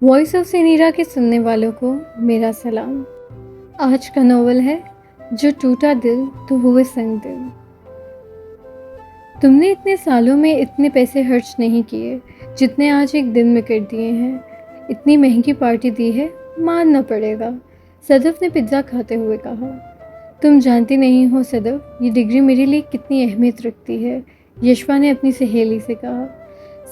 Voice of سینیرا کے سننے والوں کو میرا سلام۔ آج کا ناول ہے جو ٹوٹا دل تو ہوئے سنگ دل۔ تم نے اتنے سالوں میں اتنے پیسے خرچ نہیں کیے جتنے آج ایک دن میں کر دیے ہیں۔ اتنی مہنگی پارٹی دی ہے، ماننا پڑے گا، صدف نے پزا کھاتے ہوئے کہا۔ تم جانتی نہیں ہو صدف، یہ ڈگری میرے لیے کتنی اہمیت رکھتی ہے، یشوا نے اپنی سہیلی سے کہا۔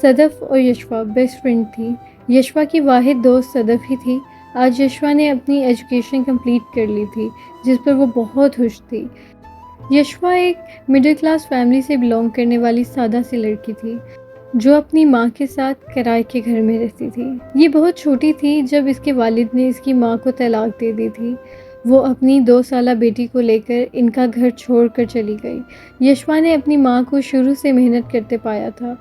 صدف اور یشوا بیسٹ فرینڈ تھی۔ یشوا کی واحد دوست صدف ہی تھی۔ آج یشوا نے اپنی ایجوکیشن کمپلیٹ کر لی تھی، جس پر وہ بہت خوش تھی۔ یشوا ایک مڈل کلاس فیملی سے بلانگ کرنے والی سادہ سی لڑکی تھی، جو اپنی ماں کے ساتھ کرائے کے گھر میں رہتی تھی۔ یہ بہت چھوٹی تھی جب اس کے والد نے اس کی ماں کو طلاق دے دی تھی۔ وہ اپنی 2 سالہ بیٹی کو لے کر ان کا گھر چھوڑ کر چلی گئی۔ یشوا نے اپنی ماں کو شروع سے محنت کرتے پایا تھا۔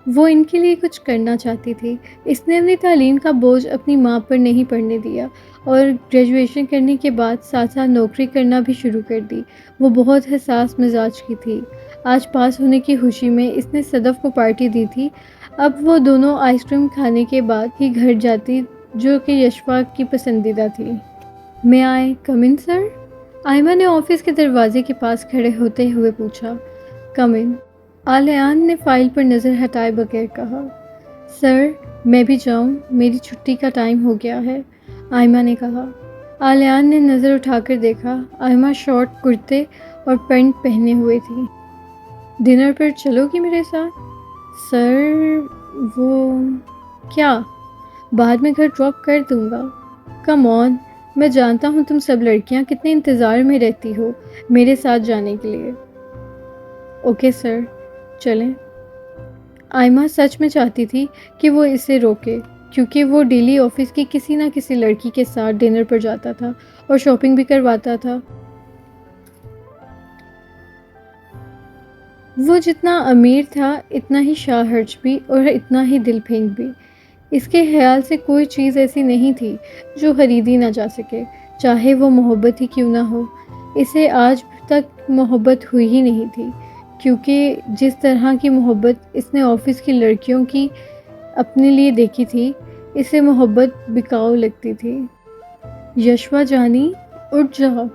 وہ ان کے لیے کچھ کرنا چاہتی تھی۔ اس نے اپنی تعلیم کا بوجھ اپنی ماں پر نہیں پڑنے دیا اور گریجویشن کرنے کے بعد ساتھ ساتھ نوکری کرنا بھی شروع کر دی۔ وہ بہت حساس مزاج کی تھی۔ آج پاس ہونے کی خوشی میں اس نے صدف کو پارٹی دی تھی۔ اب وہ دونوں آئس کریم کھانے کے بعد ہی گھر جاتی، جو کہ یشوا کی پسندیدہ تھی۔ میں آئے کم ان سر؟ آئمہ نے آفس کے دروازے کے پاس کھڑے ہوتے ہوئے پوچھا۔ کم ان، آلیان نے فائل پر نظر ہٹائے بغیر کہا۔ سر، میں بھی جاؤں؟ میری چھٹی کا ٹائم ہو گیا ہے، آئمہ نے کہا۔ آلیان نے نظر اٹھا کر دیکھا۔ آئمہ شارٹ کرتے اور پینٹ پہنے ہوئے تھی۔ ڈنر پر چلو گی میرے ساتھ؟ سر، وہ کیا؟ بعد میں گھر ڈراپ کر دوں گا۔ کم آن، میں جانتا ہوں تم سب لڑکیاں کتنے انتظار میں رہتی ہو میرے ساتھ جانے کے لیے۔ اوکے سر، چلیں۔ آئمہ سچ میں چاہتی تھی کہ وہ اسے روکے، کیونکہ وہ ڈیلی آفس کی کسی نہ کسی لڑکی کے ساتھ ڈنر پر جاتا تھا اور شاپنگ بھی کرواتا تھا۔ وہ جتنا امیر تھا اتنا ہی شاہ خرچ بھی اور اتنا ہی دل پھینک بھی۔ اس کے خیال سے کوئی چیز ایسی نہیں تھی جو خریدی نہ جا سکے، چاہے وہ محبت ہی کیوں نہ ہو۔ اسے آج تک محبت ہوئی ہی نہیں تھی، کیونکہ جس طرح کی محبت اس نے آفس کی لڑکیوں کی اپنے لیے دیکھی تھی، اسے محبت بکاؤ لگتی تھی۔ یشوا جانی، اٹھ جاؤ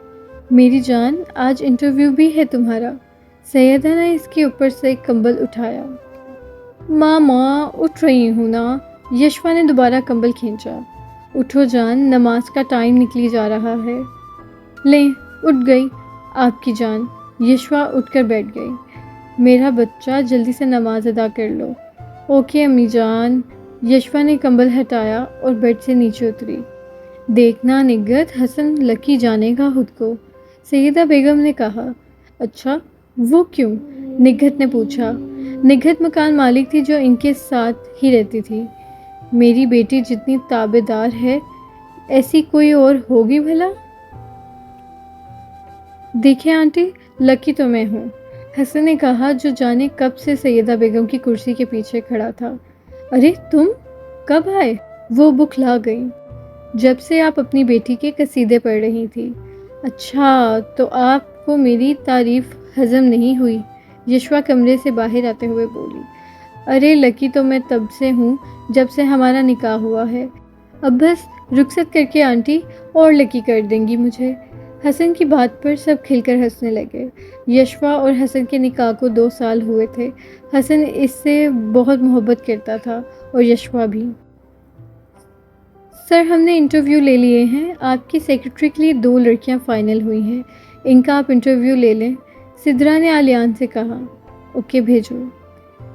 میری جان، آج انٹرویو بھی ہے تمہارا۔ سیدہ نے اس کے اوپر سے ایک کمبل اٹھایا۔ ماں اٹھ رہی ہوں نا، یشوا نے دوبارہ کمبل کھینچا۔ اٹھو جان، نماز کا ٹائم نکلی جا رہا ہے۔ لیں، اٹھ گئی آپ کی جان۔ یشوا اٹھ کر بیٹھ گئی۔ میرا بچہ، جلدی سے نماز ادا کر لو۔ اوکے امی جان۔ یشوا نے کمبل ہٹایا اور بیڈ سے نیچے اتری۔ دیکھنا نگہت، حسن لکی جانے گا خود کو، سیدہ بیگم نے کہا۔ اچھا، وہ کیوں؟ نگہت نے پوچھا۔ نگہت مکان مالک تھی جو ان کے ساتھ ہی رہتی تھی۔ میری بیٹی جتنی تابع دار ہے، ایسی کوئی اور ہوگی بھلا؟ دیکھیں آنٹی، لکی تو میں ہوں، حسن نے کہا، جو جانے کب سے سیدہ بیگم کی کرسی کے پیچھے کھڑا تھا۔ ارے تم کب آئے؟ وہ بکھلا گئی۔ جب سے آپ اپنی بیٹی کے قصیدے پڑھ رہی تھی۔ اچھا، تو آپ کو میری تعریف ہضم نہیں ہوئی؟ یشوا کمرے سے باہر آتے ہوئے بولی۔ ارے لکی تو میں تب سے ہوں جب سے ہمارا نکاح ہوا ہے۔ اب بس رخصت کر کے آنٹی اور لکی کر دیں گی مجھے۔ حسن کی بات پر سب کھل کر ہنسنے لگے۔ یشوا اور حسن کے نکاح کو 2 سال ہوئے تھے۔ حسن اس سے بہت محبت کرتا تھا اور یشوا بھی۔ سر، ہم نے انٹرویو لے لیے ہیں۔ آپ کی سیکرٹری کے لیے 2 لڑکیاں فائنل ہوئی ہیں، ان کا آپ انٹرویو لے لیں، سدرا نے آلیان سے کہا۔ اوکے، بھیجو۔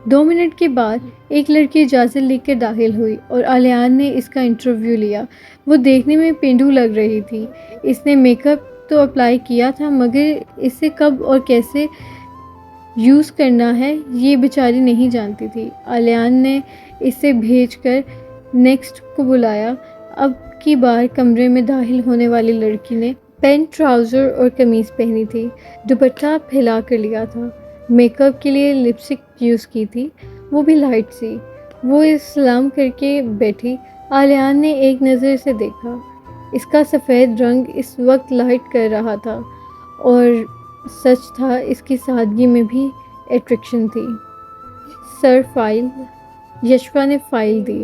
2 منٹ کے بعد ایک لڑکی اجازت لے کر داخل ہوئی اور آلیان نے اس کا انٹرویو لیا۔ وہ دیکھنے میں پینڈو لگ رہی تھی۔ اس نے میک اپ تو اپلائی کیا تھا، مگر اسے کب اور کیسے یوز کرنا ہے یہ بیچاری نہیں جانتی تھی۔ آلیان نے اسے بھیج کر نیکسٹ کو بلایا۔ اب کی بار کمرے میں داخل ہونے والی لڑکی نے پینٹ، ٹراؤزر اور قمیض پہنی تھی، دوپٹہ پھیلا کر لیا تھا، میک اپ کے لیے لپسٹک یوز کی تھی، وہ بھی لائٹ سی۔ وہ سلام کر کے بیٹھی۔ آلیان نے ایک نظر اسے دیکھا۔ اس کا سفید رنگ اس وقت لائٹ کر رہا تھا اور سچ تھا، اس کی سادگی میں بھی اٹریکشن تھی۔ سر، فائل۔ یشوا نے فائل دی۔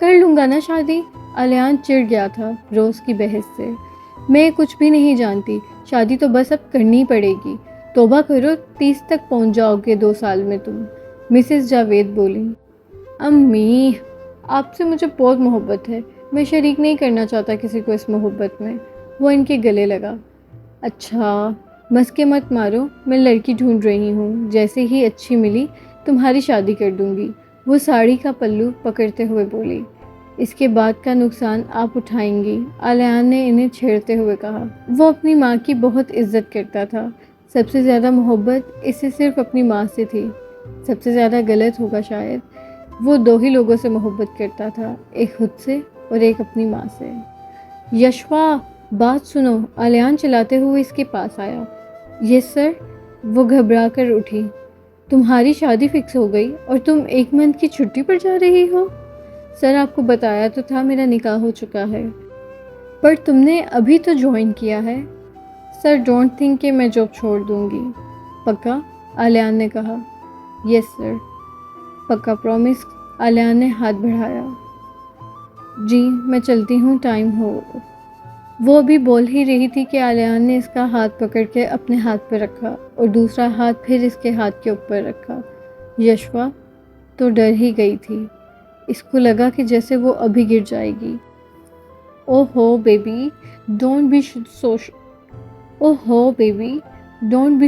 کر لوں گا نا شادی. الیان چڑ گیا تھا روز کی بحث سے. میں کچھ بھی نہیں جانتی, شادی تو بس اب کرنی پڑے گی. توبہ کرو, 30 تک پہنچ جاؤ گے 2 سال میں تم. مسز جاوید بولی. امی, آپ سے مجھے بہت محبت ہے, میں شریک نہیں کرنا چاہتا کسی کو اس محبت میں. وہ ان کے گلے لگا. اچھا, مسکے مت مارو, میں لڑکی ڈھونڈ رہی ہوں, جیسے ہی اچھی ملی تمہاری شادی کر دوں گی. وہ ساڑی کا پلو پکڑتے ہوئے بولی. اس کے بعد کا نقصان آپ اٹھائیں گی, الیان نے انہیں چھیڑتے ہوئے کہا. وہ اپنی ماں کی بہت عزت کرتا تھا. سب سے زیادہ محبت اسے صرف اپنی ماں سے تھی. سب سے زیادہ غلط ہوگا شاید. وہ 2 ہی لوگوں سے محبت کرتا تھا, ایک خود سے اور ایک اپنی ماں سے. یشوا, بات سنو, الیان چلاتے ہوئے اس کے پاس آیا. یس سر. وہ گھبرا کر اٹھی. تمہاری شادی فکس ہو گئی اور تم 1 منتھ کی چھٹی پر جا رہی ہو؟ سر, آپ کو بتایا تو تھا میرا نکاح ہو چکا ہے. پر تم نے ابھی تو جوائن کیا ہے. سر, ڈونٹ تھنک کہ میں جاب چھوڑ دوں گی. پکا؟ الیان نے کہا. یس سر. پکا پرومس؟ الیان نے ہاتھ بڑھایا. جی, میں چلتی ہوں, ٹائم ہو. وہ ابھی بول ہی رہی تھی کہ الیان نے اس کا ہاتھ پکڑ کے اپنے ہاتھ پہ رکھا اور دوسرا ہاتھ پھر اس کے ہاتھ کے اوپر رکھا. یشوا تو ڈر ہی گئی تھی. اس کو لگا کہ جیسے وہ ابھی گر جائے گی. او ہو baby, don't be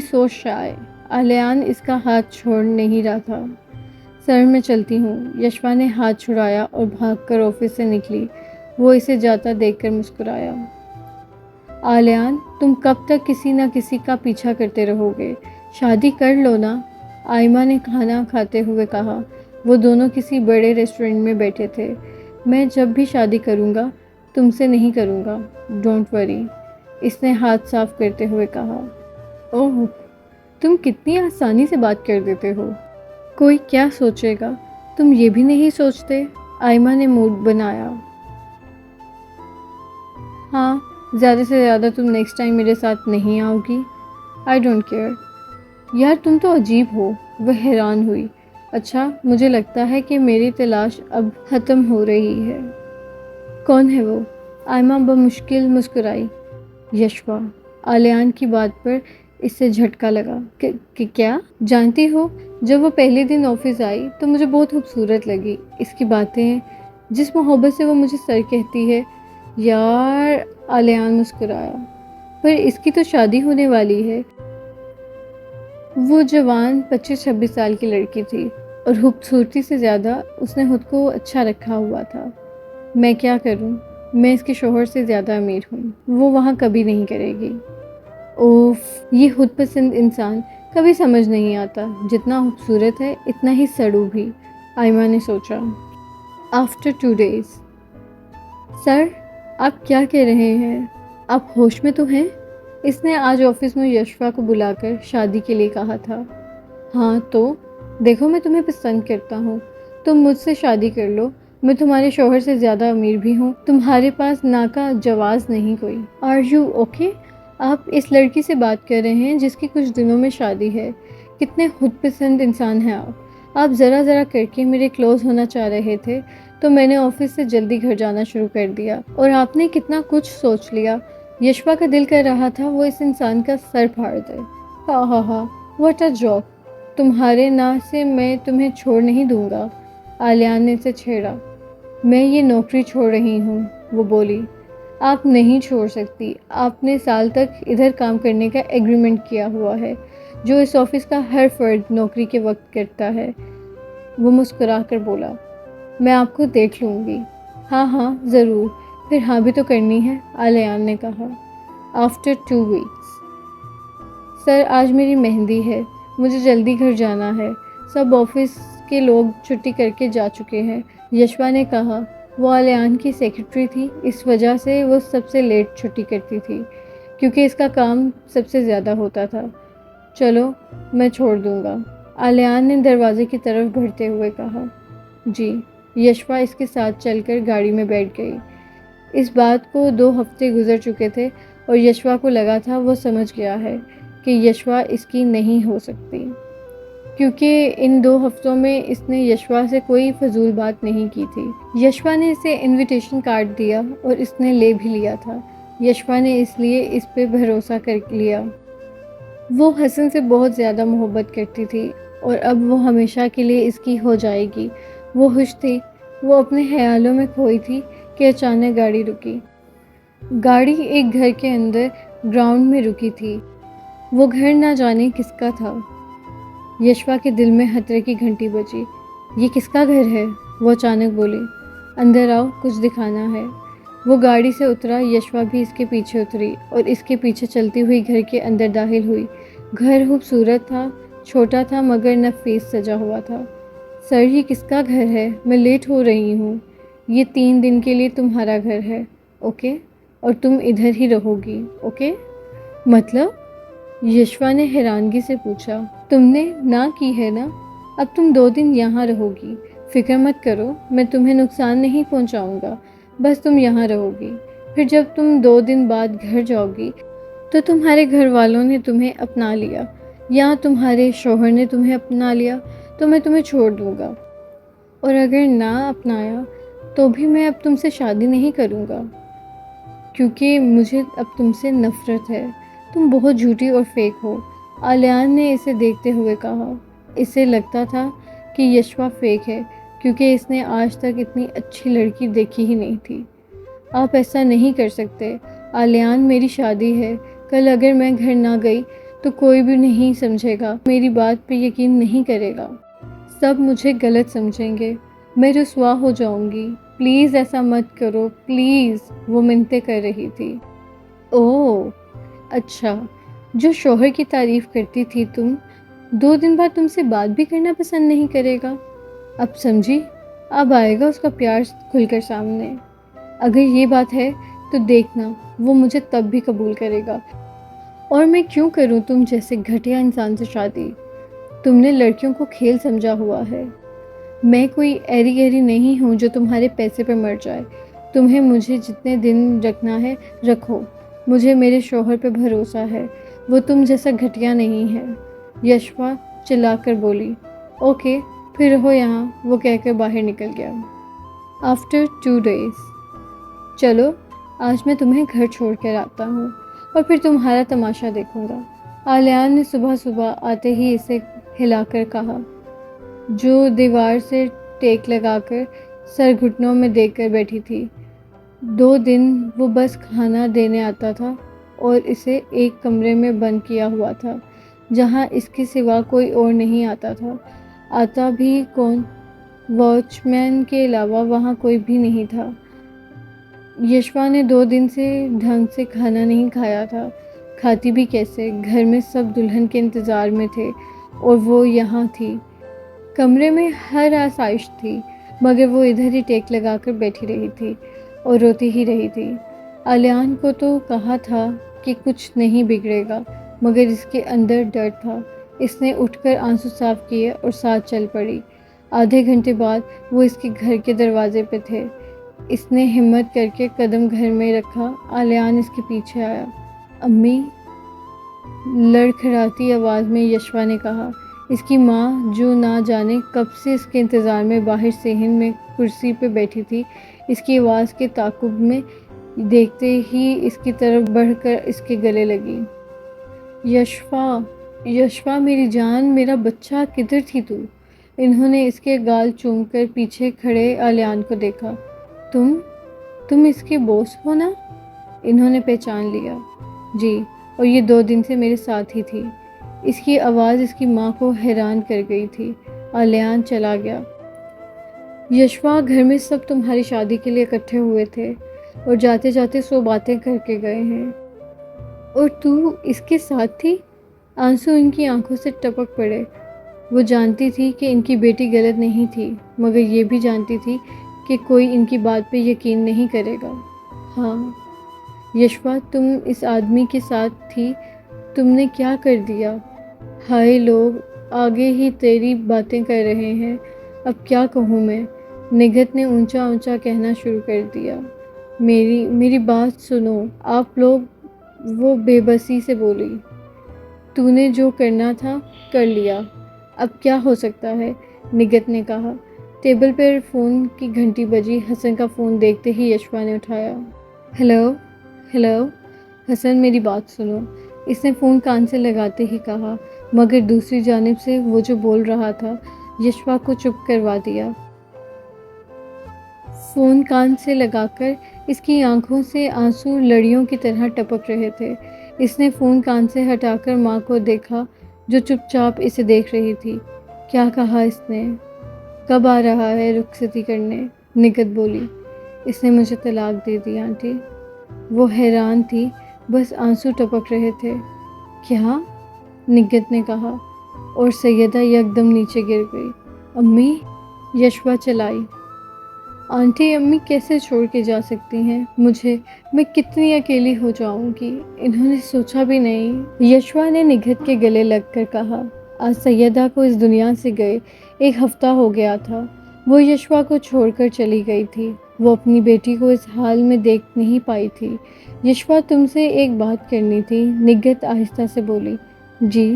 so shy. Alyan اس کا ہاتھ چھوڑ نہیں رہا تھا. سر, میں چلتی ہوں. یشوا نے ہاتھ چھڑایا اور بھاگ کر آفس سے نکلی. وہ اسے جاتا دیکھ کر مسکرایا. الیان, تم کب تک کسی نہ کسی کا پیچھا کرتے رہو گے؟ شادی کر لو نا, آئمہ نے کھانا کھاتے ہوئے کہا. وہ دونوں کسی بڑے ریسٹورنٹ میں بیٹھے تھے. میں جب بھی شادی کروں گا تم سے نہیں کروں گا, ڈونٹ وری, اس نے ہاتھ صاف کرتے ہوئے کہا. اوہ, تم کتنی آسانی سے بات کر دیتے ہو. کوئی کیا سوچے گا, تم یہ بھی نہیں سوچتے؟ آئمہ نے موڈ بنایا. ہاں, زیادہ سے زیادہ تم نیکسٹ ٹائم میرے ساتھ نہیں آؤ گی. I don't care. یار تم تو عجیب ہو. وہ حیران ہوئی. اچھا, مجھے لگتا ہے کہ میری تلاش اب ختم ہو رہی ہے. کون ہے وہ؟ آئمہ بمشکل مسکرائی. یشوا. الیان کی بات پر اس سے جھٹکا لگا. کہ کیا؟ جانتی ہو, جب وہ پہلے دن آفس آئی تو مجھے بہت خوبصورت لگی. اس کی باتیں, جس محبت سے وہ مجھے سر کہتی ہے. یار, الیان مسکرایا. پر اس کی تو شادی ہونے والی ہے. وہ جوان 25-26 سال کی لڑکی تھی اور خوبصورتی سے زیادہ اس نے خود کو اچھا رکھا ہوا تھا. میں کیا کروں, میں اس کے شوہر سے زیادہ امیر ہوں. وہ وہاں کبھی نہیں کرے گی. اوف, یہ خود پسند انسان کبھی سمجھ نہیں آتا. جتنا خوبصورت ہے اتنا ہی سڑو بھی, آئمہ نے سوچا. After 2 days. سر, آپ کیا کہہ رہے ہیں؟ آپ ہوش میں تو ہیں؟ اس نے آج آفس میں یشوا کو بلا کر شادی کے لیے کہا تھا. ہاں تو, دیکھو میں تمہیں پسند کرتا ہوں, تم مجھ سے شادی کر لو. میں تمہارے شوہر سے زیادہ امیر بھی ہوں. تمہارے پاس نا کا جواز نہیں کوئی. Are you okay? آپ اس لڑکی سے بات کر رہے ہیں جس کی کچھ دنوں میں شادی ہے. کتنے خود پسند انسان ہیں آپ. آپ ذرا ذرا کر کے میرے کلوز ہونا چاہ رہے تھے تو میں نے آفس سے جلدی گھر جانا شروع کر دیا, اور آپ نے کتنا کچھ سوچ لیا. یشوا کا دل کر رہا تھا وہ اس انسان کا سر پھاڑ دے. ہاں ہاں ہاں, واٹ اے جوک. تمہارے نا سے میں تمہیں چھوڑ نہیں دوں گا. الیان نے اسے چھیڑا. میں یہ نوکری چھوڑ رہی ہوں, وہ بولی. آپ نہیں چھوڑ سکتی. آپ نے سال تک ادھر کام کرنے کا ایگریمنٹ کیا ہوا ہے, جو اس آفس کا ہر فرد نوکری کے وقت کرتا ہے. وہ مسکرا کر بولا. میں آپ کو دیکھ لوں گی. ہاں ہاں ضرور, پھر ہاں بھی تو کرنی ہے, الیان نے کہا. After 2 weeks. سر, آج میری مہندی ہے, مجھے جلدی گھر جانا ہے. سب آفس کے لوگ چھٹی کر کے جا چکے ہیں, یشوا نے کہا. وہ الیان کی سیکرٹری تھی, اس وجہ سے وہ سب سے لیٹ چھٹی کرتی تھی, کیونکہ اس کا کام سب سے زیادہ ہوتا تھا. چلو, میں چھوڑ دوں گا, الیان نے دروازے کی طرف بڑھتے ہوئے کہا. جی. یشوا اس کے ساتھ چل کر گاڑی میں بیٹھ گئی. اس بات کو 2 ہفتے گزر چکے تھے اور یشوا کو لگا تھا وہ سمجھ گیا ہے کہ یشوا اس کی نہیں ہو سکتی. کیونکہ ان 2 ہفتوں میں اس نے یشوا سے کوئی فضول بات نہیں کی تھی۔ یشوا نے اسے انویٹیشن کارڈ دیا اور اس نے لے بھی لیا تھا۔ یشوا نے اس لیے اس پہ بھروسہ کر لیا۔ وہ حسن سے بہت زیادہ محبت کرتی تھی اور اب وہ ہمیشہ کے لیے اس کی ہو جائے گی۔ وہ خوش تھی۔ وہ اپنے خیالوں میں کھوئی تھی کہ اچانک گاڑی رکی۔ گاڑی ایک گھر کے اندر گراؤنڈ میں رکی تھی۔ وہ گھر نہ جانے کس کا تھا۔ یشوا کے دل میں خطرے کی گھنٹی بجی۔ یہ کس کا گھر ہے؟ وہ اچانک بولی۔ اندر آؤ، کچھ دکھانا ہے۔ وہ گاڑی سے اترا، یشوا بھی اس کے پیچھے اتری اور اس کے پیچھے چلتی ہوئی گھر کے اندر داخل ہوئی۔ گھر خوبصورت تھا، چھوٹا تھا مگر نفیس سجا ہوا تھا۔ سر، یہ کس کا گھر ہے؟ میں لیٹ ہو رہی ہوں۔ یہ 3 دن کے لیے تمہارا گھر ہے، اوکے؟ اور تم ادھر ہی رہو گی، اوکے؟ مطلب؟ یشوا نے حیرانگی سے پوچھا۔ تم نے نہ کی ہے نا؟ اب تم 2 دن یہاں رہو گی۔ فکر مت کرو، میں تمہیں نقصان نہیں پہنچاؤں گا، بس تم یہاں رہو گی۔ پھر جب تم 2 دن بعد گھر جاؤ گی تو تمہارے گھر والوں نے تمہیں اپنا لیا یا تمہارے شوہر نے تمہیں اپنا لیا تو میں تمہیں چھوڑ دوں گا، اور اگر نہ اپنایا تو بھی میں اب تم سے شادی نہیں کروں گا، کیونکہ مجھے اب تم سے نفرت ہے۔ تم بہت جھوٹی اور فیک ہو، آلیان نے اسے دیکھتے ہوئے کہا۔ اسے لگتا تھا کہ یشوا فیک ہے کیونکہ اس نے آج تک اتنی اچھی لڑکی دیکھی ہی نہیں تھی۔ آپ ایسا نہیں کر سکتے آلیان، میری شادی ہے۔ کل اگر میں گھر نہ گئی تو کوئی بھی نہیں سمجھے گا، میری بات پہ یقین نہیں کرے گا، سب مجھے غلط سمجھیں گے، میں رسوا ہو جاؤں گی۔ پلیز ایسا مت کرو، پلیز، وہ منتیں کر رہی تھی۔ اوہ اچھا، جو شوہر کی تعریف کرتی تھی تم، 2 دن بعد تم سے بات بھی کرنا پسند نہیں کرے گا؟ اب سمجھی؟ اب آئے گا اس کا پیار کھل کر سامنے۔ اگر یہ بات ہے تو دیکھنا وہ مجھے تب بھی قبول کرے گا، اور میں کیوں کروں تم جیسے گھٹیا انسان سے شادی؟ تم نے لڑکیوں کو کھیل سمجھا ہوا ہے۔ میں کوئی ایری گیری نہیں ہوں جو تمہارے پیسے پہ مر جائے۔ تمہیں مجھے جتنے دن رکھنا ہے رکھو، مجھے میرے شوہر پہ بھروسہ ہے، وہ تم جیسا گھٹیا نہیں ہے۔ یشوا چلا کر بولی۔ اوکے، پھر رہو یہاں، وہ کہہ کر باہر نکل گیا۔ آفٹر 2 days، چلو آج میں تمہیں گھر چھوڑ کر آتا ہوں اور پھر تمہارا تماشا دیکھوں گا، آلیان نے صبح صبح آتے ہی اسے ہلا کر کہا، جو دیوار سے ٹیک لگا کر سر گھٹنوں میں دے کر بیٹھی تھی۔ 2 دن وہ بس کھانا دینے آتا تھا اور اسے ایک کمرے میں بند کیا ہوا تھا جہاں اس کے سوا کوئی اور نہیں آتا تھا۔ آتا بھی کون؟ واچ مین کے علاوہ وہاں کوئی بھی نہیں تھا۔ یشوا نے 2 دن سے ڈھنگ سے کھانا نہیں کھایا تھا، کھاتی بھی کیسے؟ گھر میں سب دلہن کے انتظار میں تھے اور وہ یہاں تھی۔ کمرے میں ہر آسائش تھی مگر وہ ادھر ہی ٹیک لگا کر بیٹھی رہی تھی اور روتی ہی رہی تھی۔ آلیان کو تو کہا تھا کہ کچھ نہیں بگڑے گا مگر اس کے اندر ڈر تھا۔ اس نے اٹھ کر آنسو صاف کیے اور ساتھ چل پڑی۔ آدھے گھنٹے بعد وہ اس کے گھر کے دروازے پہ تھے۔ اس نے ہمت کر کے قدم گھر میں رکھا۔ آلیان اس کے پیچھے آیا۔ امی، لڑکھڑاتی آواز میں یشوا نے کہا۔ اس کی ماں جو نہ جانے کب سے اس کے انتظار میں باہر صحن میں کرسی پہ بیٹھی تھی، اس کی آواز کے تعاقب میں دیکھتے ہی اس کی طرف بڑھ کر اس کے گلے لگی۔ یشوا، یشوا میری جان، میرا بچہ، کدھر تھی تو؟ انہوں نے اس کے گال چوم کر پیچھے کھڑے آلیان کو دیکھا۔ تم اس کے بوس ہو نا؟ انہوں نے پہچان لیا۔ جی، اور یہ 2 دن سے میرے ساتھ ہی تھی۔ اس کی آواز اس کی ماں کو حیران کر گئی تھی۔ آلیان چلا گیا۔ یشوا، گھر میں سب تمہاری شادی کے لیے اکٹھے ہوئے تھے اور جاتے جاتے 100 باتیں کر کے گئے ہیں، اور تو اس کے ساتھ تھی؟ آنسو ان کی آنکھوں سے ٹپک پڑے۔ وہ جانتی تھی کہ ان کی بیٹی غلط نہیں تھی مگر یہ بھی جانتی تھی کہ کوئی ان کی بات پہ یقین نہیں کرے گا۔ ہاں یشوا، تم اس آدمی کے ساتھ تھی، تم نے کیا کر دیا؟ ہائے، لوگ آگے ہی تیری باتیں کر رہے ہیں، اب کیا کہوں میں؟ نگہت نے اونچا اونچا کہنا شروع کر دیا۔ میری بات سنو آپ لوگ، وہ بے بسی سے بولی۔ تو نے جو کرنا تھا کر لیا، اب کیا ہو سکتا ہے، نگت نے کہا۔ ٹیبل پر فون کی گھنٹی بجی۔ حسن کا فون دیکھتے ہی یشوا نے اٹھایا۔ ہیلو ہیلو حسن، میری بات سنو، اس نے فون کان سے لگاتے ہی کہا، مگر دوسری جانب سے وہ جو بول رہا تھا یشوا کو چپ کروا دیا۔ فون کان سے لگا کر اس کی آنکھوں سے آنسو لڑیوں کی طرح ٹپک رہے تھے۔ اس نے فون کان سے ہٹا کر ماں کو دیکھا جو چپ چاپ اسے دیکھ رہی تھی۔ کیا کہا اس نے؟ کب آ رہا ہے رخصتی کرنے؟ نگت بولی۔ اس نے مجھے طلاق دے دی آنٹی۔ وہ حیران تھی، بس آنسو ٹپک رہے تھے۔ کیا؟ نگت نے کہا، اور سیدہ یکدم نیچے گر گئی۔ امی؟ یشوا چلائی۔ آنٹی، امی کیسے چھوڑ کے جا سکتی ہیں مجھے؟ میں کتنی اکیلی ہو جاؤں گی، انہوں نے سوچا بھی نہیں۔ یشوا نے نگہت کے گلے لگ کر کہا، آج سیدہ کو اس دنیا سے گئے 1 ہفتہ ہو گیا تھا۔ وہ یشوا کو چھوڑ کر چلی گئی تھی۔ وہ اپنی بیٹی کو اس حال میں دیکھ نہیں پائی تھی۔ یشوا، تم سے ایک بات کرنی تھی، نگہت آہستہ سے بولی۔ جی؟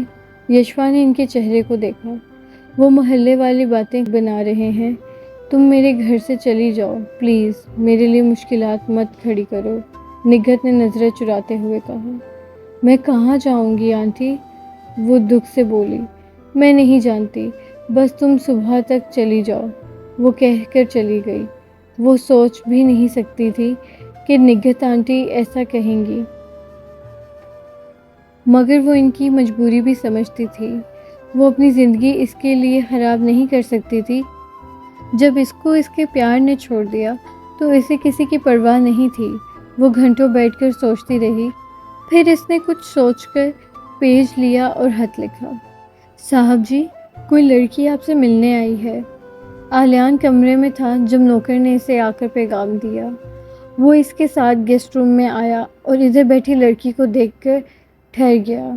یشوا نے ان کے چہرے کو دیکھا۔ وہ محلے والی باتیں بنا رہے ہیں۔ تم میرے گھر سے چلی جاؤ پلیز، میرے لیے مشکلات مت کھڑی کرو، نگہت نے نظریں چراتے ہوئے کہا۔ میں کہاں جاؤں گی آنٹی؟ وہ دکھ سے بولی۔ میں نہیں جانتی، بس تم صبح تک چلی جاؤ، وہ کہہ کر چلی گئی۔ وہ سوچ بھی نہیں سکتی تھی کہ نگہت آنٹی ایسا کہیں گی، مگر وہ ان کی مجبوری بھی سمجھتی تھی۔ وہ اپنی زندگی اس کے لیے خراب نہیں کر سکتی تھی۔ جب اس کو اس کے پیار نے چھوڑ دیا تو اسے کسی کی پرواہ نہیں تھی۔ وہ گھنٹوں بیٹھ کر سوچتی رہی، پھر اس نے کچھ سوچ کر پیج لیا اور خط لکھا۔ صاحب جی، کوئی لڑکی آپ سے ملنے آئی ہے۔ آلیان کمرے میں تھا جب نوکر نے اسے آ کر پیغام دیا۔ وہ اس کے ساتھ گیسٹ روم میں آیا اور ادھر بیٹھی لڑکی کو دیکھ کر ٹھہر گیا۔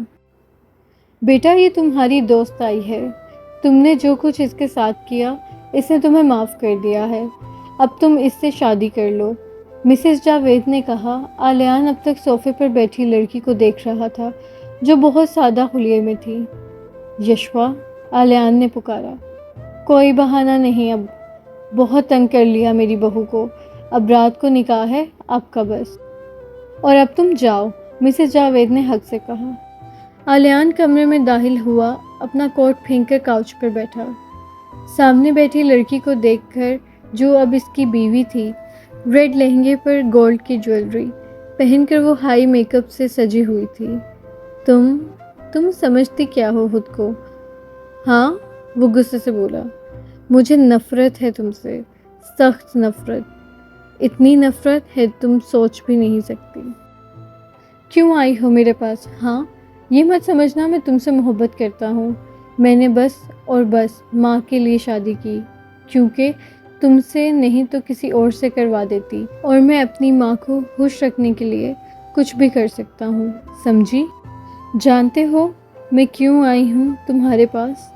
بیٹا، یہ تمہاری دوست آئی ہے۔ تم نے جو کچھ اس کے ساتھ کیا اس نے تمہیں معاف کر دیا ہے، اب تم اس سے شادی کر لو، مسز جاوید نے کہا۔ آلیان اب تک صوفے پر بیٹھی لڑکی کو دیکھ رہا تھا جو بہت سادہ حلیے میں تھی۔ یشوا، آلیان نے پکارا، کوئی بہانہ نہیں، اب بہت تنگ کر لیا میری بہو کو، اب رات کو نکاح ہے آپ کا بس، اور اب تم جاؤ، مسز جاوید نے حق سے کہا۔ آلیان کمرے میں داخل ہوا، اپنا کوٹ پھینک کر کاؤچ پر بیٹھا۔ سامنے بیٹھی لڑکی کو دیکھ کر، جو اب اس کی بیوی تھی، ریڈ لہنگے پر گولڈ کی جویلری پہن کر وہ ہائی میک اپ سے سجی ہوئی تھی۔ تم سمجھتی کیا ہو خود کو؟ ہاں، وہ غصے سے بولا، مجھے نفرت ہے تم سے، سخت نفرت، اتنی نفرت ہے تم سوچ بھی نہیں سکتی۔ کیوں آئی ہو میرے پاس؟ ہاں، یہ مت سمجھنا میں تم سے محبت کرتا ہوں، میں نے بس اور بس ماں کے لیے شادی کی، کیونکہ تم سے نہیں تو کسی اور سے کروا دیتی، اور میں اپنی ماں کو خوش رکھنے کے لیے کچھ بھی کر سکتا ہوں، سمجھی؟ جانتے ہو میں کیوں آئی ہوں تمہارے پاس؟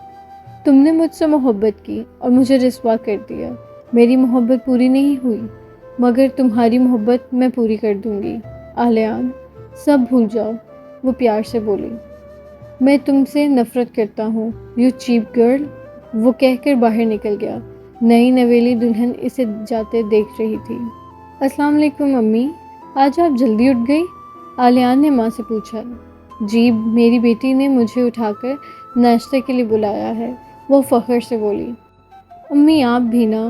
تم نے مجھ سے محبت کی اور مجھے رسوا کر دیا۔ میری محبت پوری نہیں ہوئی، مگر تمہاری محبت میں پوری کر دوں گی۔ آلیان، سب بھول جاؤ، وہ پیار سے بولی۔ میں تم سے نفرت کرتا ہوں، یو چیپ گرل، وہ کہہ کر باہر نکل گیا۔ نئی نویلی دلہن اسے جاتے دیکھ رہی تھی۔ السلام علیکم امی، آج آپ جلدی اٹھ گئی؟ آلیان نے ماں سے پوچھا۔ جی، میری بیٹی نے مجھے اٹھا کر ناشتے کے لیے بلایا ہے، وہ فخر سے بولی۔ امی آپ بھی نا،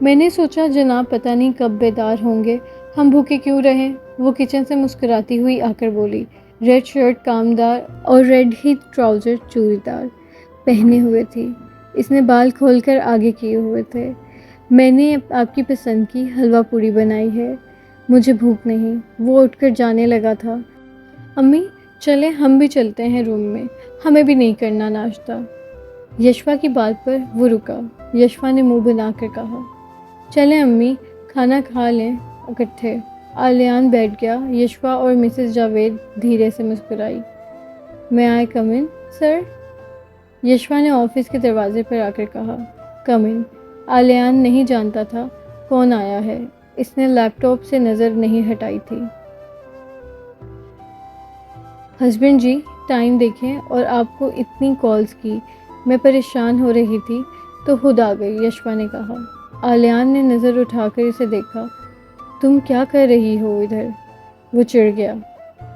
میں نے سوچا جناب پتہ نہیں کب بیدار ہوں گے، ہم بھوکے کیوں رہیں؟ وہ کچن سے مسکراتی ہوئی آ کر بولی۔ ریڈ شرٹ کامدار اور ریڈ ہی ٹراؤزر چوڑی دار پہنے ہوئے تھی۔ اس نے بال کھول کر آگے کیے ہوئے تھے۔ میں نے آپ کی پسند کی حلوہ پوری بنائی ہے، مجھے بھوک نہیں۔ وہ اٹھ کر جانے لگا تھا۔ امی چلیں ہم بھی چلتے ہیں روم میں، ہمیں بھی نہیں کرنا ناشتہ۔ یشوا کی بات پر وہ رکا۔ یشوا نے منہ بنا کر کہا، چلیں امی، کھانا کھا لیں اکٹھے۔ آلیان بیٹھ گیا۔ یشوا اور مسز جاوید دھیرے سے مسکرائی۔ میں آئی کم ان سر؟ یشوا نے آفس کے دروازے پر آ کر کہا۔ کم ان۔ آلیان نہیں جانتا تھا کون آیا ہے، اس نے لیپ ٹاپ سے نظر نہیں ہٹائی تھی۔ ہسبینڈ جی ٹائم دیکھیں، اور آپ کو اتنی کالز کی، میں پریشان ہو رہی تھی تو خود آ گئی، یشوا نے کہا۔ آلیان نے نظر اٹھا کر اسے دیکھا۔ تم کیا کر رہی ہو ادھر؟ وہ چڑ گیا۔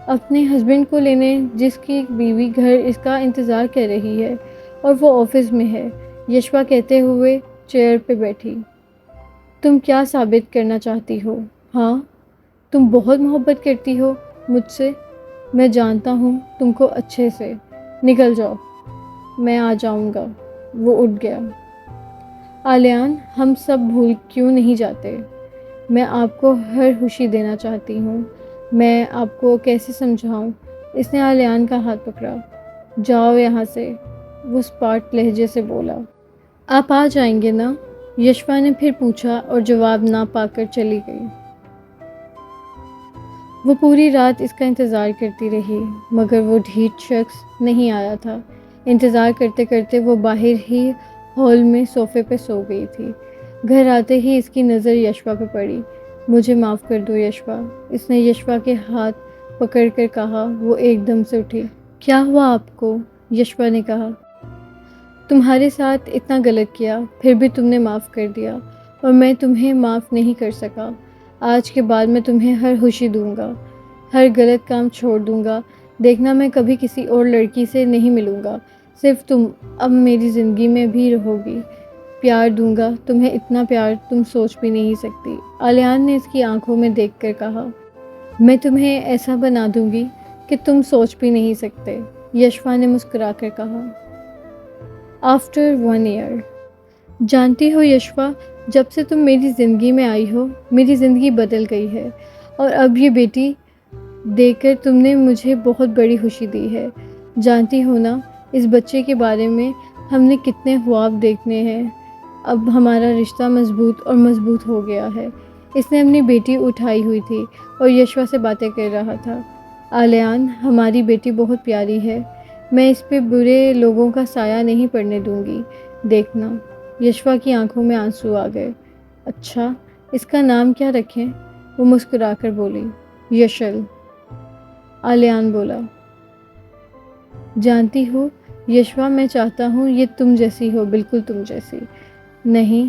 اپنے ہسبینڈ کو لینے، جس کی بیوی گھر اس کا انتظار کر رہی ہے اور وہ آفس میں ہے، یشوا کہتے ہوئے چیئر پہ بیٹھی۔ تم کیا ثابت کرنا چاہتی ہو؟ ہاں، تم بہت محبت کرتی ہو مجھ سے، میں جانتا ہوں تم کو اچھے سے۔ نکل جاؤ، میں آ جاؤں گا۔ وہ اٹھ گیا۔ آلیان، ہم سب بھول کیوں نہیں جاتے؟ میں آپ کو ہر خوشی دینا چاہتی ہوں، میں آپ کو کیسے سمجھاؤں؟ اس نے آلیان کا ہاتھ پکڑا۔ جاؤ یہاں سے، وہ اسپاٹ لہجے سے بولا۔ آپ آ جائیں گے نا؟ یشوا نے پھر پوچھا اور جواب نہ پا کر چلی گئی۔ وہ پوری رات اس کا انتظار کرتی رہی مگر وہ ڈھیٹ شخص نہیں آیا تھا۔ انتظار کرتے کرتے وہ باہر ہی ہال میں صوفے پہ سو گئی تھی۔ گھر آتے ہی اس کی نظر یشوا پہ پڑی۔ مجھے معاف کر دو یشوا، اس نے یشوا کے ہاتھ پکڑ کر کہا۔ وہ ایک دم سے اٹھی۔ کیا ہوا آپ کو؟ یشوا نے کہا۔ تمہارے ساتھ اتنا غلط کیا، پھر بھی تم نے معاف کر دیا اور میں تمہیں معاف نہیں کر سکا۔ آج کے بعد میں تمہیں ہر خوشی دوں گا، ہر غلط کام چھوڑ دوں گا۔ دیکھنا، میں کبھی کسی اور لڑکی سے نہیں ملوں گا، صرف تم اب میری زندگی میں بھی رہو گی۔ پیار دوں گا تمہیں، اتنا پیار تم سوچ بھی نہیں سکتی۔ آلیان نے اس کی آنکھوں میں دیکھ کر کہا۔ میں تمہیں ایسا بنا دوں گی کہ تم سوچ بھی نہیں سکتے، یشوا نے مسکرا کر کہا۔ After 1 year۔ جانتی ہو یشوا، جب سے تم میری زندگی میں آئی ہو میری زندگی بدل گئی ہے، اور اب یہ بیٹی دے کر تم نے مجھے بہت بڑی خوشی دی ہے۔ جانتی ہو نا اس بچے کے بارے میں ہم نے کتنے خواب دیکھنے ہیں۔ اب ہمارا رشتہ مضبوط اور مضبوط ہو گیا ہے۔ اس نے اپنی بیٹی اٹھائی ہوئی تھی اور یشوا سے باتیں کر رہا تھا۔ آلیان، ہماری بیٹی بہت پیاری ہے، میں اس پہ برے لوگوں کا سایہ نہیں پڑنے دوں گی، دیکھنا۔ یشوا کی آنکھوں میں آنسو آ گئے۔ اچھا، اس کا نام کیا رکھیں؟ وہ مسکرا کر بولی۔ یشل، آلیان بولا۔ جانتی ہو یشوا، میں چاہتا ہوں یہ تم جیسی ہو، بالکل تم جیسی۔ نہیں،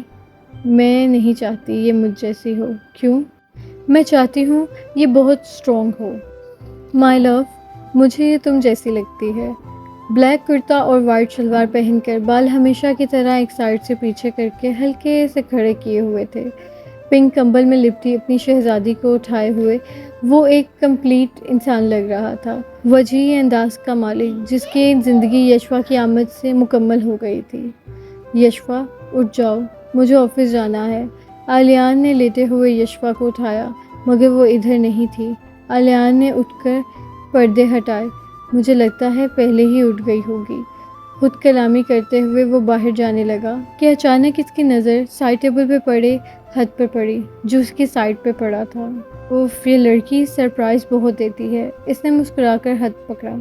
میں نہیں چاہتی یہ مجھ جیسی ہو۔ کیوں؟ میں چاہتی ہوں یہ بہت اسٹرانگ ہو۔ مائی لو، مجھے یہ تم جیسی لگتی ہے۔ بلیک کرتا اور وائٹ شلوار پہن کر، بال ہمیشہ کی طرح ایک سائڈ سے پیچھے کر کے ہلکے سے کھڑے کیے ہوئے تھے، پنک کمبل میں لپٹی اپنی شہزادی کو اٹھائے ہوئے وہ ایک کمپلیٹ انسان لگ رہا تھا، وجیح انداز کا مالک جس کی زندگی یشوا کی آمد سے مکمل ہو گئی تھی۔ یشوا، اٹھ جاؤ، مجھے آفس جانا ہے۔ آلیان نے لیٹے ہوئے یشوا کو اٹھایا مگر وہ ادھر نہیں تھی۔ آلیان نے اٹھ کر پردے ہٹائے۔ مجھے لگتا ہے پہلے ہی اٹھ گئی ہوگی۔ خود کلامی کرتے ہوئے وہ باہر جانے لگا کہ اچانک اس کی نظر سائڈ ٹیبل پہ پڑے خط پہ پڑی جو اس کی سائڈ پہ پڑا تھا۔ یہ لڑکی سرپرائز بہت دیتی ہے، اس نے مسکرا کر خط پکڑا۔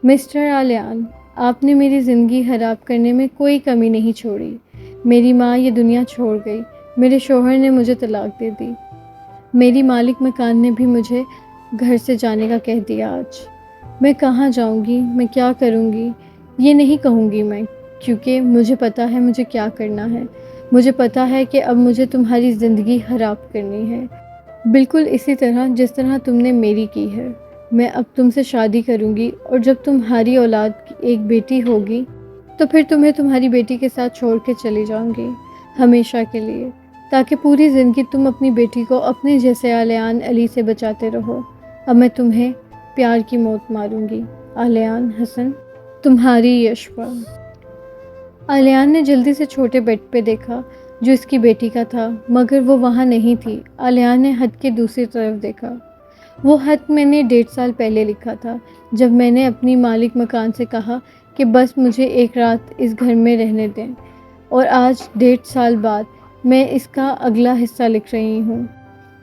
مسٹر آلیان، آپ نے میری زندگی خراب کرنے میں کوئی کمی نہیں چھوڑی۔ میری ماں یہ دنیا چھوڑ گئی، میرے شوہر نے مجھے طلاق دے دی، میری مالک مکان نے بھی مجھے گھر سے جانے کا کہہ دیا۔ آج میں کہاں جاؤں گی، میں کیا کروں گی، یہ نہیں کہوں گی میں، کیونکہ مجھے پتا ہے مجھے کیا کرنا ہے۔ مجھے پتا ہے کہ اب مجھے تمہاری زندگی خراب کرنی ہے، بالکل اسی طرح جس طرح تم نے میری کی ہے۔ میں اب تم سے شادی کروں گی اور جب تمہاری اولاد کی ایک بیٹی ہوگی تو پھر تمہیں تمہاری بیٹی کے ساتھ چھوڑ کے چلی جاؤں گی، ہمیشہ کے لیے، تاکہ پوری زندگی تم اپنی بیٹی کو اپنے جیسے آلیان علی سے بچاتے رہو۔ اب میں تمہیں پیار کی موت ماروں گی۔ آلیان حسن، تمہاری یشوا۔ آلیان نے جلدی سے چھوٹے بیڈ پہ دیکھا جو اس کی بیٹی کا تھا مگر وہ وہاں نہیں تھی۔ آلیان نے خط کے دوسری طرف دیکھا۔ وہ خط میں نے 1.5 سال پہلے لکھا تھا جب میں نے اپنی مالک مکان سے کہا کہ بس مجھے ایک رات اس گھر میں رہنے دیں، اور آج 1.5 سال بعد میں اس کا اگلا حصہ لکھ رہی ہوں۔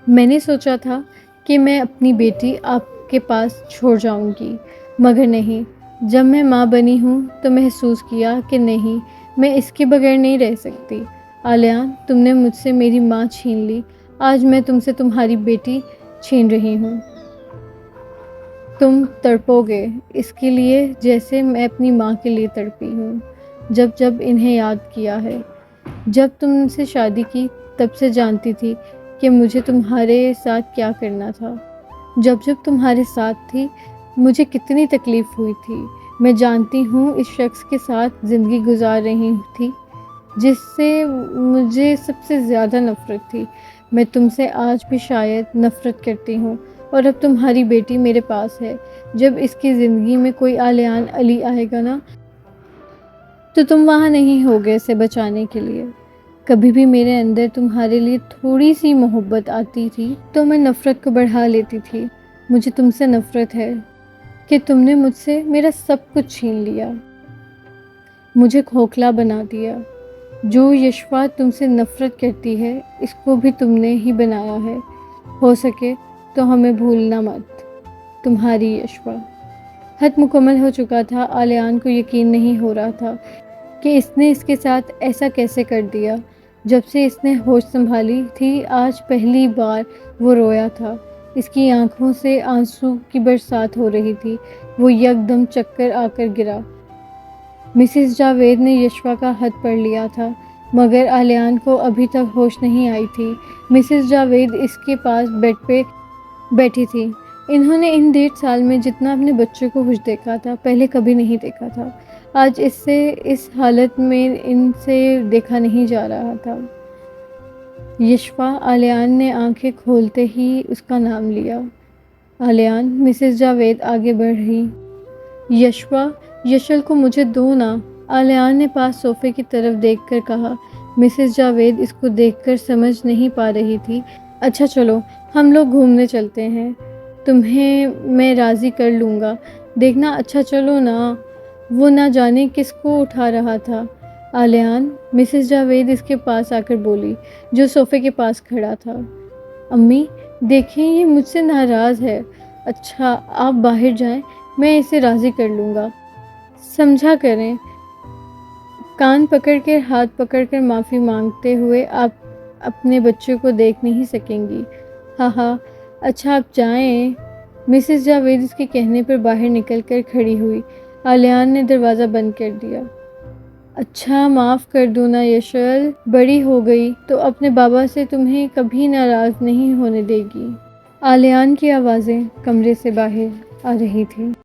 میں نے سوچا تھا کہ میں اپنی بیٹی آپ کے پاس چھوڑ جاؤں گی مگر نہیں، جب میں ماں بنی ہوں تو محسوس کیا کہ نہیں، میں اس کے بغیر نہیں رہ سکتی۔ آلیان، تم نے مجھ سے میری ماں چھین لی، آج میں تم سے تمہاری بیٹی چھین رہی ہوں۔ تم تڑپو گے اس کے لیے جیسے میں اپنی ماں کے لیے تڑپی ہوں۔ جب جب انہیں یاد کیا ہے۔ جب تم سے شادی کی تب سے جانتی تھی کہ مجھے تمہارے ساتھ کیا کرنا تھا۔ جب جب تمہارے ساتھ تھی مجھے کتنی تکلیف ہوئی تھی۔ میں جانتی ہوں اس شخص کے ساتھ زندگی گزار رہی تھی جس سے مجھے سب سے زیادہ نفرت تھی۔ میں تم سے آج بھی شاید نفرت کرتی ہوں، اور اب تمہاری بیٹی میرے پاس ہے۔ جب اس کی زندگی میں کوئی آلیان علی آئے گا نا، تو تم وہاں نہیں ہوگے اسے بچانے کے لیے۔ کبھی بھی میرے اندر تمہارے لیے تھوڑی سی محبت آتی تھی تو میں نفرت کو بڑھا لیتی تھی۔ مجھے تم سے نفرت ہے کہ تم نے مجھ سے میرا سب کچھ چھین لیا، مجھے کھوکھلا بنا دیا۔ جو یشوا تم سے نفرت کرتی ہے اس کو بھی تم نے ہی بنایا ہے۔ ہو سکے تو ہمیں بھولنا مت۔ تمہاری یشوا۔ خط مکمل ہو چکا تھا۔ آلیان کو یقین نہیں ہو رہا تھا کہ اس نے اس کے ساتھ ایسا کیسے کر دیا۔ جب سے اس نے ہوش سنبھالی تھی آج پہلی بار وہ رویا تھا۔ اس کی آنکھوں سے آنسو کی برسات ہو رہی تھی۔ وہ یکدم چکر آ کر گرا۔ مسز جاوید نے یشوا کا خط پڑھ لیا تھا مگر آلیان کو ابھی تک ہوش نہیں آئی تھی۔ مسز جاوید اس کے پاس بیڈ پہ بیٹھی تھی۔ انہوں نے ان 1.5 سال میں جتنا اپنے بچے کو خوش دیکھا تھا پہلے کبھی نہیں دیکھا تھا۔ آج اسے اس حالت میں ان سے دیکھا نہیں جا رہا تھا۔ یشوا۔ آلیان نے آنکھیں کھولتے ہی اس کا نام لیا۔ آلیان۔ مسز جاوید آگے بڑھ رہی۔ یشوا، یشل کو مجھے دو نا۔ آلیان نے پاس صوفے کی طرف دیکھ کر کہا۔ مسز جاوید اس کو دیکھ کر سمجھ نہیں پا رہی تھی۔ اچھا چلو ہم لوگ گھومنے چلتے ہیں، تمہیں میں راضی کر لوں گا، دیکھنا۔ اچھا چلو نا۔ وہ نہ جانے کس کو اٹھا رہا تھا۔ آلیان۔ مسز جاوید اس کے پاس آ کر بولی جو صوفے کے پاس کھڑا تھا۔ امی دیکھیں یہ مجھ سے ناراض ہے۔ اچھا آپ باہر جائیں، میں اسے راضی کر لوں گا۔ سمجھا کریں۔ کان پکڑ کر ہاتھ پکڑ کر معافی مانگتے ہوئے آپ اپنے بچے کو دیکھ نہیں سکیں گی۔ ہاں ہاں اچھا آپ جائیں۔ مسز جاوید اس کے کہنے پر باہر نکل کر کھڑی ہوئی۔ آلیان نے دروازہ بند کر دیا۔ اچھا معاف کر دو نا یشل، بڑی ہو گئی تو اپنے بابا سے تمہیں کبھی ناراض نہیں ہونے دے گی۔ آلیان کی آوازیں کمرے سے باہر آ رہی تھی۔